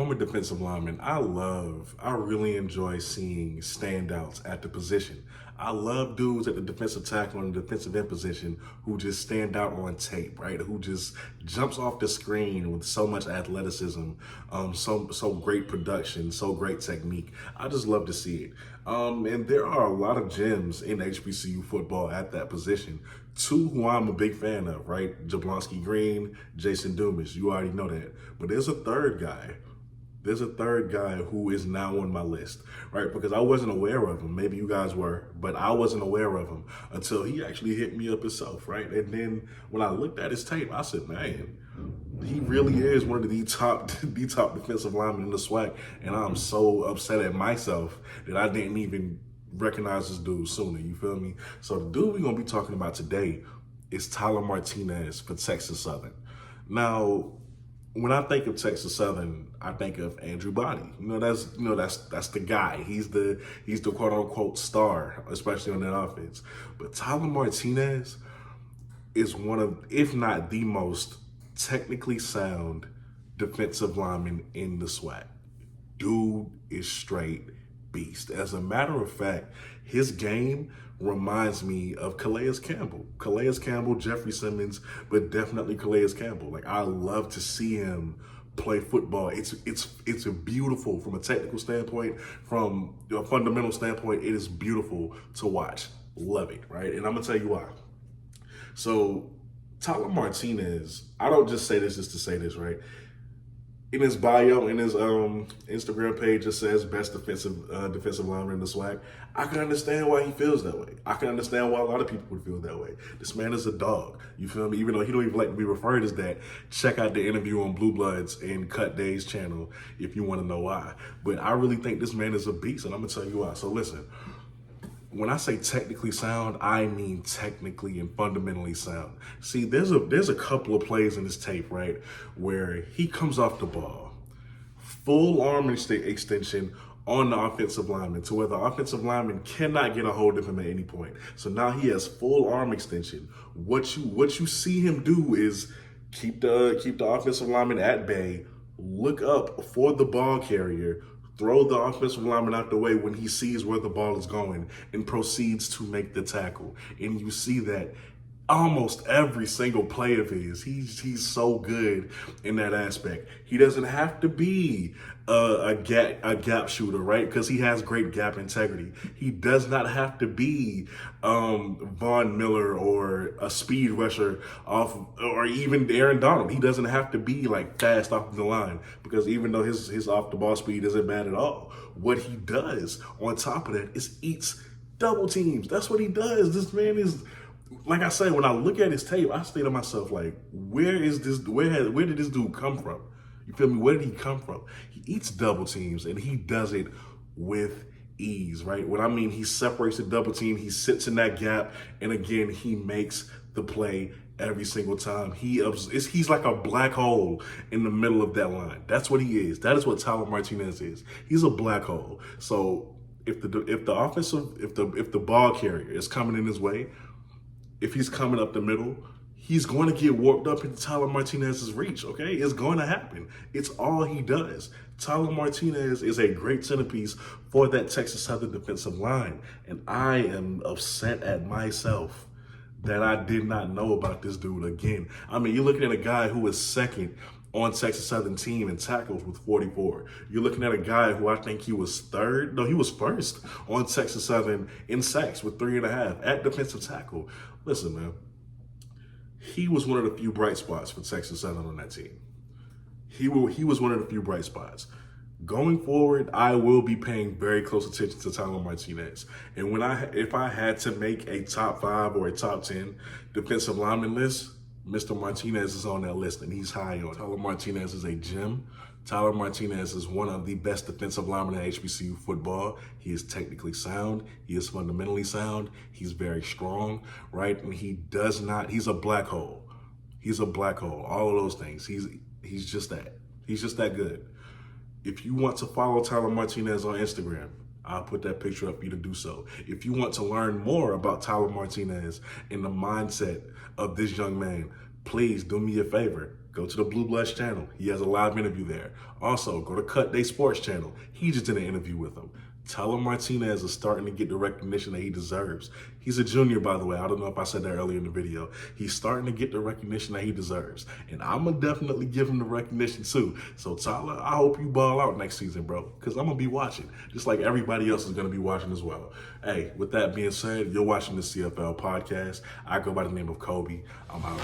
former defensive lineman, I really enjoy seeing standouts at the position. I love dudes at the defensive tackle and the defensive end position who just stand out on tape, right? Who just jumps off the screen with so much athleticism, so great production, so great technique. I just love to see it. And there are a lot of gems in HBCU football at that position. Two who I'm a big fan of, right? Jablonski Green, Jason Dumas. You already know that. But there's a third guy. There's a third guy who is now on my list, right? Because I wasn't aware of him. Maybe you guys were, but I wasn't aware of him until he actually hit me up himself, right? And then when I looked at his tape, I said, man, he really is one of the top defensive linemen in the SWAC. And I'm so upset at myself that I didn't even recognize this dude sooner, you feel me? So the dude we're gonna be talking about today is Tyler Martinez for Texas Southern. Now, when I think of Texas Southern, I think of Andrew Body. That's the guy. He's the quote unquote star, especially on that offense. But Tyler Martinez is one of, if not the most technically sound defensive lineman in the SWAC. Dude is straight beast. As a matter of fact, his game reminds me of Calais Campbell, Jeffrey Simmons, but definitely Calais Campbell. Like, I love to see him play football. It's a beautiful, from a technical standpoint, from a fundamental standpoint, it is beautiful to watch. Love it, right? And I'm gonna tell you why. So Tyler Martinez, I don't just say this just to say this, right? In his bio, in his Instagram page, it says best defensive lineman in the SWAC. I can understand why he feels that way. I can understand why a lot of people would feel that way. This man is a dog. You feel me? Even though he don't even like to be referred as that, check out the interview on Blue Bloods and Cut Day's channel if you want to know why. But I really think this man is a beast, and I'm gonna tell you why. So listen. When I say technically sound, I mean technically and fundamentally sound. See, there's a couple of plays in this tape, right, where he comes off the ball, full arm extension on the offensive lineman to where the offensive lineman cannot get a hold of him at any point. So now he has full arm extension. What you see him do is keep the offensive lineman at bay, look up for the ball carrier, throw the offensive lineman out the way when he sees where the ball is going, and proceeds to make the tackle. And you see that almost every single play of his. He's so good in that aspect. He doesn't have to be a gap shooter, right? Because he has great gap integrity. He does not have to be Von Miller or a speed rusher off, or even Aaron Donald. He doesn't have to be like fast off the line, because even though his off the ball speed isn't bad at all, what he does on top of that is eats double teams. That's what he does. This man is, like I say, when I look at his tape, I say to myself, like, where did this dude come from? You feel me? Where did he come from? He eats double teams, and he does it with ease, right? What I mean, he separates the double team, he sits in that gap, and again, he makes the play every single time. He's like a black hole in the middle of that line. That's what he is. That is what Tyler Martinez is. He's a black hole. So if the ball carrier is coming in his way, if he's coming up the middle, he's going to get warped up into Tyler Martinez's reach, okay? It's going to happen. It's all he does. Tyler Martinez is a great centerpiece for that Texas Southern defensive line, and I am upset at myself that I did not know about this dude again. I mean, you're looking at a guy who is second on Texas Southern team in tackles with 44. You're looking at a guy who I think he was first on Texas Southern in sacks with 3.5 at defensive tackle. Listen, man, he was one of the few bright spots for Texas Southern on that team. He was one of the few bright spots. Going forward, I will be paying very close attention to Tyler Martinez. And if I had to make a top 5 or a top 10 defensive lineman list, Mr. Martinez is on that list, and he's high on. Tyler Martinez is a gem. Tyler Martinez is one of the best defensive linemen in HBCU football. He is technically sound. He is fundamentally sound. He's very strong, right? And he's a black hole. He's a black hole. All of those things. He's just that. He's just that good. If you want to follow Tyler Martinez on Instagram, I'll put that picture up for you to do so. If you want to learn more about Tyler Martinez and the mindset of this young man, please do me a favor. Go to the Blue Bloods channel. He has a live interview there. Also, go to Cut Day Sports channel. He just did an interview with him. Tell him Martinez is starting to get the recognition that he deserves. He's a junior, by the way. I don't know if I said that earlier in the video. He's starting to get the recognition that he deserves. And I'm going to definitely give him the recognition too. So Tyler, I hope you ball out next season, bro. Because I'm going to be watching. Just like everybody else is going to be watching as well. Hey, with that being said, you're watching the CFL podcast. I go by the name of Kobe. I'm out.